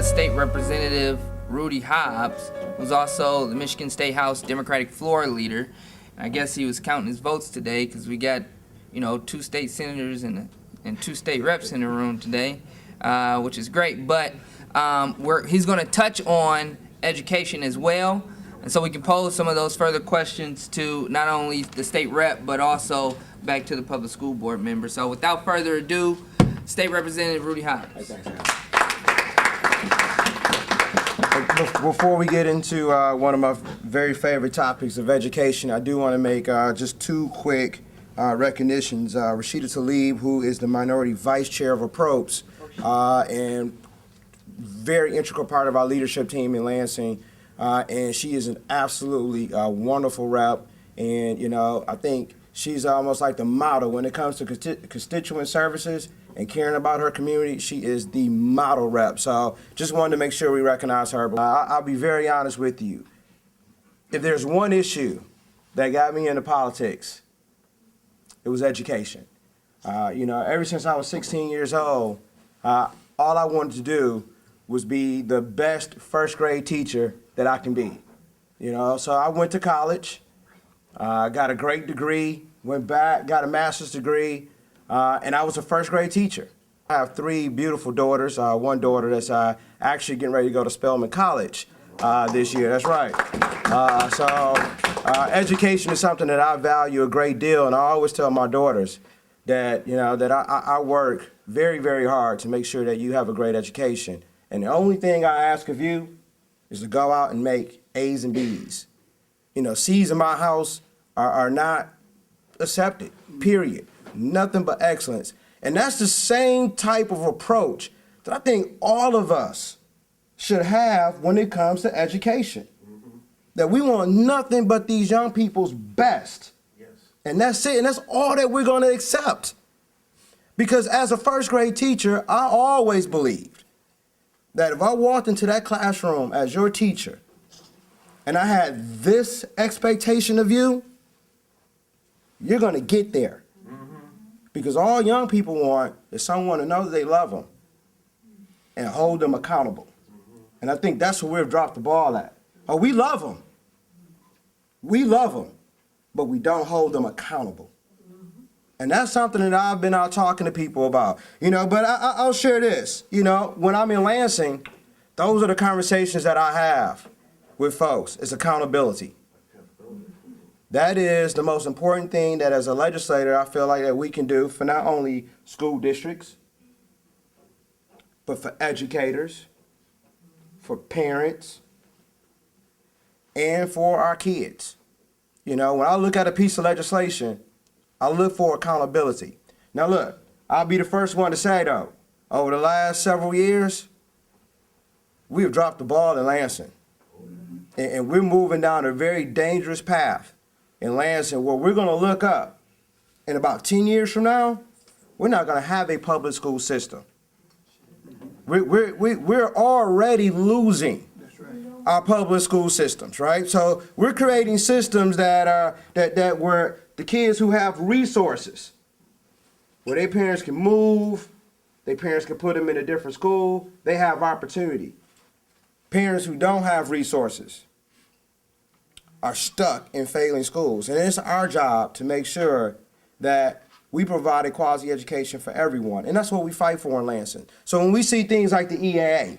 State Representative Rudy Hobbs, who's also the Michigan State House Democratic floor leader. I guess he was counting his votes today because we got, 2 state senators and 2 state reps in the room today, which is great. But he's going to touch on education as well, and so we can pose some of those further questions to not only the state rep but also back to the public school board member. So without further ado, State Representative Rudy Hobbs. Before we get into one of my very favorite topics of education, I do want to make just 2 quick recognitions. Rashida Tlaib, who is the Minority Vice Chair of APPROACH and very integral part of our leadership team in Lansing, and she is an absolutely wonderful rep, and I think she's almost like the model when it comes to constituent services and caring about her community. She is the model rep. So just wanted to make sure we recognize her. I'll be very honest with you. If there's one issue that got me into politics, it was education. Ever since I was 16 years old, all I wanted to do was be the best first grade teacher that I can be. So I went to college, got a great degree, went back, got a master's degree, and I was a first grade teacher. I have 3 beautiful daughters. One daughter that's actually getting ready to go to Spelman College this year. That's right. Education is something that I value a great deal, and I always tell my daughters that that I work very, very hard to make sure that you have a great education. And the only thing I ask of you is to go out and make A's and B's. C's in my house are not accepted. Period. Nothing but excellence. And that's the same type of approach that I think all of us should have when it comes to education. That we want nothing but these young people's best. Yes. And that's it. And that's all that we're going to accept. Because as a first grade teacher, I always believed that if I walked into that classroom as your teacher and I had this expectation of you, you're going to get there. Because all young people want is someone to know that they love them and hold them accountable. And I think that's where we've dropped the ball at. Oh, we love them. We love them, but we don't hold them accountable. And that's something that I've been out talking to people about. But I'll share this. When I'm in Lansing, those are the conversations that I have with folks. It's accountability. That is the most important thing that as a legislator I feel like that we can do for not only school districts, but for educators, for parents, and for our kids. When I look at a piece of legislation, I look for accountability. Now look, I'll be the first one to say though, over the last several years, we have dropped the ball in Lansing. And we're moving down a very dangerous path in Lansing where we're going to look up in about 10 years from now, we're not going to have a public school system. We're already losing our public school systems, right? So we're creating systems that where the kids who have resources, where their parents can move, their parents can put them in a different school, they have opportunity. Parents who don't have resources are stuck in failing schools. And it's our job to make sure that we provide a quality education for everyone. And that's what we fight for in Lansing. So when we see things like the EAA,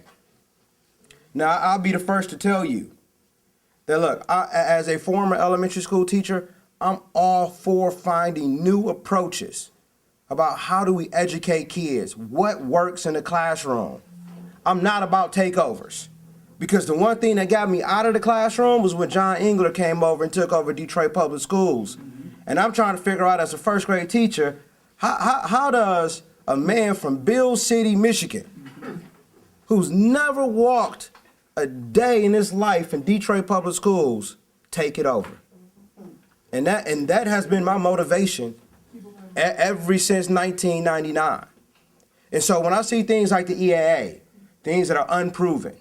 now I'll be the first to tell you that, look, as a former elementary school teacher, I'm all for finding new approaches about how do we educate kids, what works in the classroom. I'm not about takeovers. Because the one thing that got me out of the classroom was when John Engler came over and took over Detroit Public Schools. And I'm trying to figure out as a first grade teacher, how does a man from Bill City, Michigan, who's never walked a day in his life in Detroit Public Schools, take it over? And that has been my motivation ever since 1999. And so when I see things like the EAA, things that are unproven,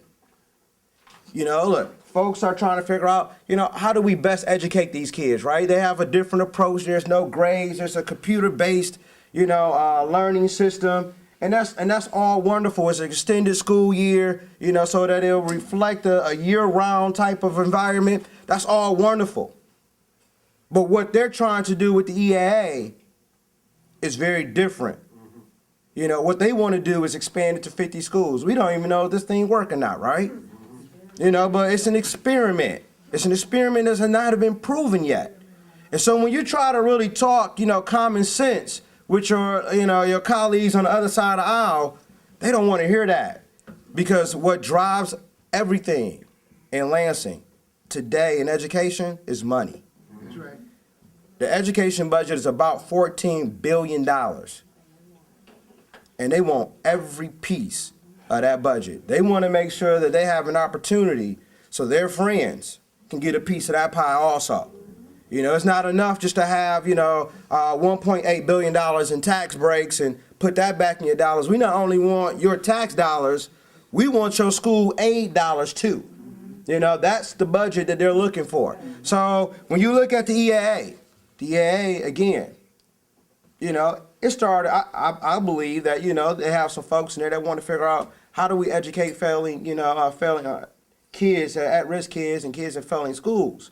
You know, look, folks are trying to figure out, you know, how do we best educate these kids, right? They have a different approach. There's no grades. There's a computer-based, you know, learning system. And that's all wonderful. It's an extended school year, you know, so that it'll reflect a year-round type of environment. That's all wonderful. But what they're trying to do with the EAA is very different. You know, what they want to do is expand it to 50 schools. We don't even know if this thing working or not, right? You know, but it's an experiment. It's an experiment that has not been proven yet. And so when you try to really talk, you know, common sense with your, you know, your colleagues on the other side of the aisle, they don't want to hear that. Because what drives everything in Lansing today in education is money. That's right. The education budget is about $14 billion. And they want every piece of that budget. They want to make sure that they have an opportunity so their friends can get a piece of that pie also. You know, it's not enough just to have, you know, $1.8 billion in tax breaks and put that back in your dollars. We not only want your tax dollars, we want your school aid dollars too. You know, that's the budget that they're looking for. So when you look at the EAA, again, you know, it started, I believe that, you know, they have some folks in there that want to figure out how do we educate failing kids, at-risk kids and kids in failing schools.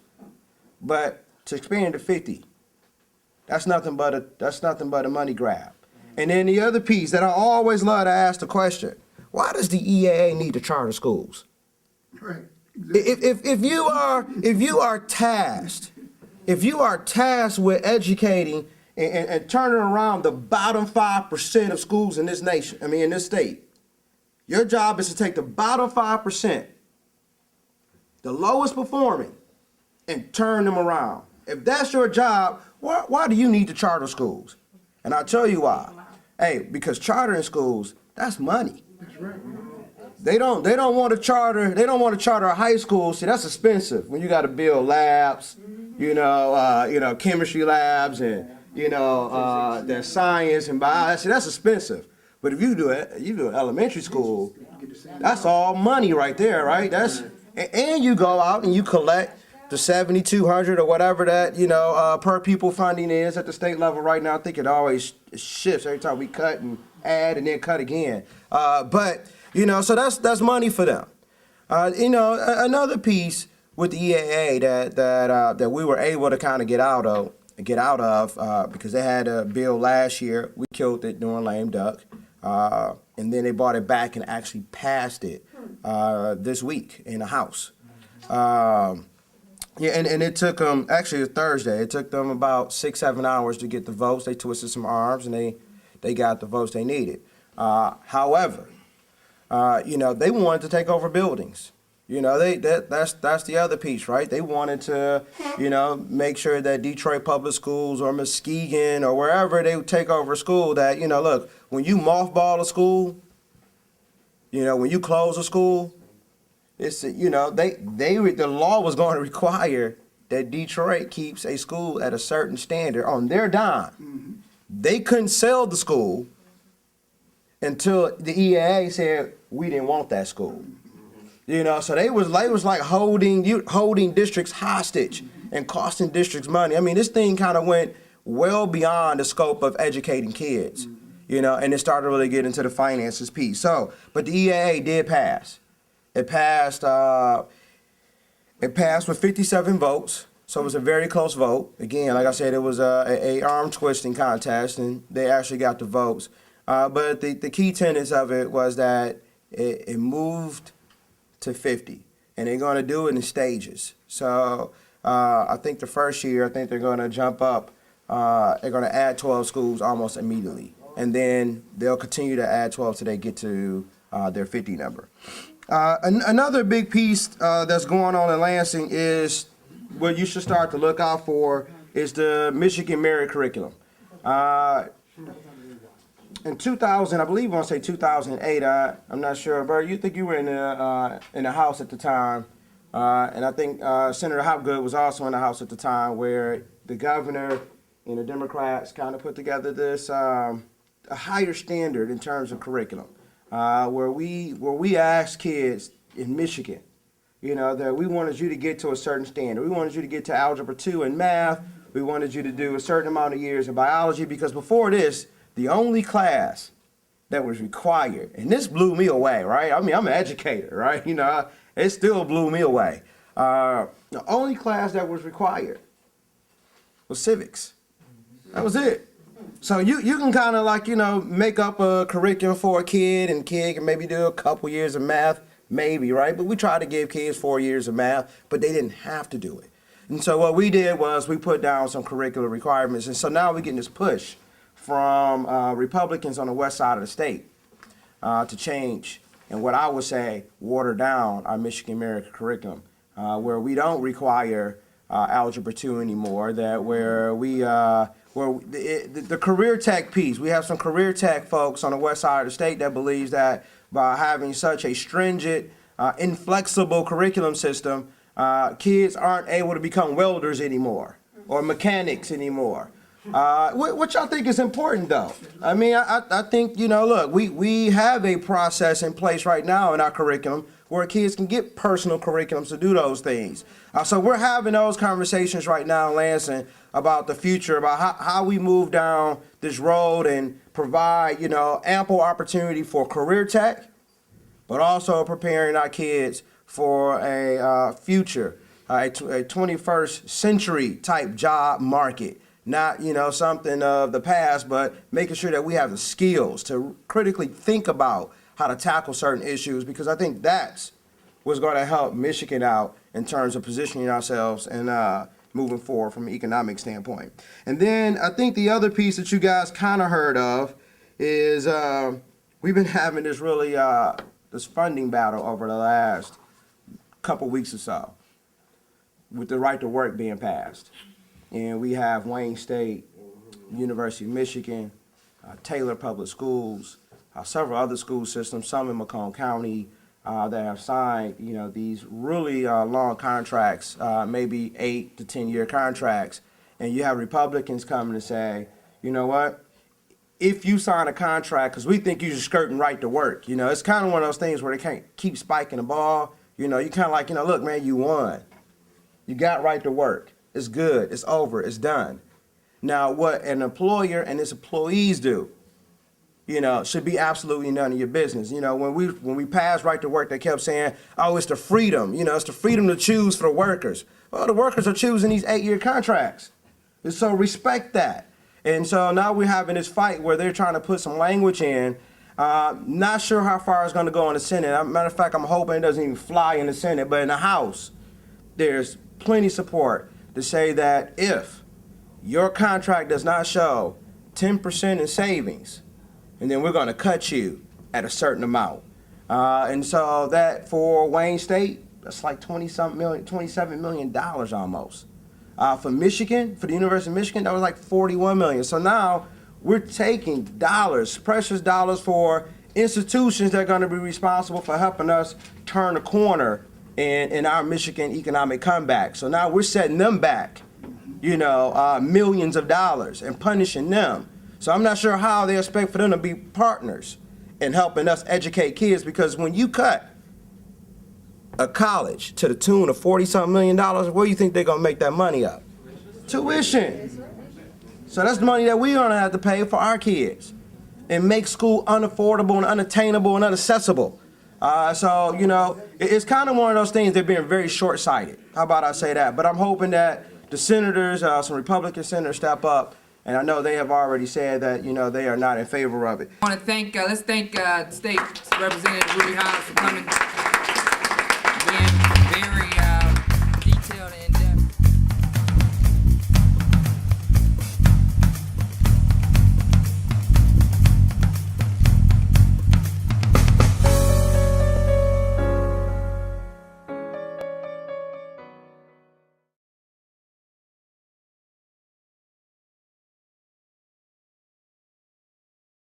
But to expand to 50, that's nothing but a money grab. And then the other piece that I always love to ask the question, why does the EAA need to charter schools? Right. Exactly. If you are tasked with educating and turning around the bottom 5% of schools in this nation, in this state, your job is to take the bottom 5%, the lowest performing, and turn them around. If that's your job, why do you need to charter schools? And I'll tell you why. Hey, because chartering schools, that's money. That's right. They don't want to charter a high school. See, that's expensive when you got to build labs, chemistry labs and there's science and biology. That's expensive. But if you do elementary school, that's all money right there, right? And you go out and you collect the $7,200 or whatever that per pupil funding is at the state level right now. I think it always shifts every time we cut and add and then cut again. So that's money for them. Another piece with the EAA that we were able to kind of get out of because they had a bill last year. We killed it during lame duck, and then they brought it back and actually passed it this week in the House. And it took them, actually it's Thursday, it took them about 6-7 hours to get the votes. They twisted some arms and they got the votes they needed. However, they wanted to take over buildings. That's the other piece, right? They wanted to, make sure that Detroit Public Schools or Muskegon or wherever they would take over a school that, look, when you mothball a school, when you close a school, it's, the law was going to require that Detroit keeps a school at a certain standard on their dime. Mm-hmm. They couldn't sell the school until the EAA said, we didn't want that school. So they was like holding districts hostage and costing districts money. This thing kind of went well beyond the scope of educating kids, and it started to really get into the finances piece. So, but the EAA did pass. It passed with 57 votes, so it was a very close vote. Again, like I said, it was a arm twisting contest, and they actually got the votes. But the key tenets of it was that it moved to 50, and they're going to do it in stages. So I think the first year, they're going to jump up. They're going to add 12 schools almost immediately, and then they'll continue to add 12 till they get to their 50 number. Another big piece that's going on in Lansing is what you should start to look out for is the Michigan Merit Curriculum. In 2000, I believe I want to say 2008, I'm not sure, Bert, you think you were in the House at the time, and I think Senator Hopgood was also in the House at the time, where the governor and the Democrats kind of put together this a higher standard in terms of curriculum, where we asked kids in Michigan You know, that we wanted you to get to a certain standard. We wanted you to get to Algebra 2 in math. We wanted you to do a certain amount of years in biology, because before this, the only class that was required, and this blew me away, right? I mean, I'm an educator, right? You know, it still blew me away. The only class that was required was civics. That was it. So you can kind of like, you know, make up a curriculum for a kid, and kid can maybe do a couple years of math, maybe, right? But we tried to give kids 4 years of math, but they didn't have to do it. And so what we did was we put down some curricular requirements. And so now we're getting this push from Republicans on the west side of the state to change, and what I would say, water down our Michigan American curriculum, where we don't require Algebra 2 anymore, that where we, the career tech piece, we have some career tech folks on the west side of the state that believes that by having such a stringent, inflexible curriculum system, kids aren't able to become welders anymore or mechanics anymore. What y'all think is important, though? I mean, I think, you know, look, we have a process in place right now in our curriculum where kids can get personal curriculums to do those things. So we're having those conversations right now in Lansing about the future, about how we move down this road and provide, you know, ample opportunity for career tech, but also preparing our kids for a future, a 21st century type job market. Not, you know, something of the past, but making sure that we have the skills to critically think about how to tackle certain issues, because I think that's what's going to help Michigan out in terms of positioning ourselves and moving forward from an economic standpoint. And then I think the other piece that you guys kind of heard of is we've been having this really this funding battle over the last couple weeks or so with the right to work being passed. And we have Wayne State, University of Michigan, Taylor Public Schools, several other school systems, some in Macomb County, that have signed, you know, these really long contracts, maybe 8 to 10 year contracts. And you have Republicans coming to say, you know what, if you sign a contract, because we think you're skirting right to work, you know, it's kind of one of those things where they can't keep spiking the ball. You know, you kind of like, you know, look, man, you won. You got right to work. It's good. It's over. It's done. Now, what an employer and his employees do, you know, should be absolutely none of your business. You know, when we passed right to work, they kept saying, oh, it's the freedom. You know, it's the freedom to choose for the workers. Well, the workers are choosing these 8-year contracts. And so respect that. And so now we're having this fight where they're trying to put some language in. Not sure how far it's going to go in the Senate. Matter of fact, I'm hoping it doesn't even fly in the Senate. But in the House, there's plenty of support to say that if your contract does not show 10% in savings, and then we're going to cut you at a certain amount. And so that for Wayne State, that's like $27 million almost. For Michigan, for the University of Michigan, that was like $41 million. So now we're taking dollars, precious dollars, for institutions that are going to be responsible for helping us turn the corner in our Michigan economic comeback. So now we're setting them back, you know, millions of dollars and punishing them. So I'm not sure how they expect for them to be partners in helping us educate kids, because when you cut a college to the tune of $40-something million, where do you think they're going to make that money up? Tuition. So that's the money that we're going to have to pay for our kids and make school unaffordable and unattainable and inaccessible. So, you know, it's kind of one of those things, they're being very short-sighted. How about I say that? But I'm hoping that the senators, some Republican senators step up, and I know they have already said that, you know, they are not in favor of it. I want to thank, let's thank State Representative Rudy Hobbs for coming. Being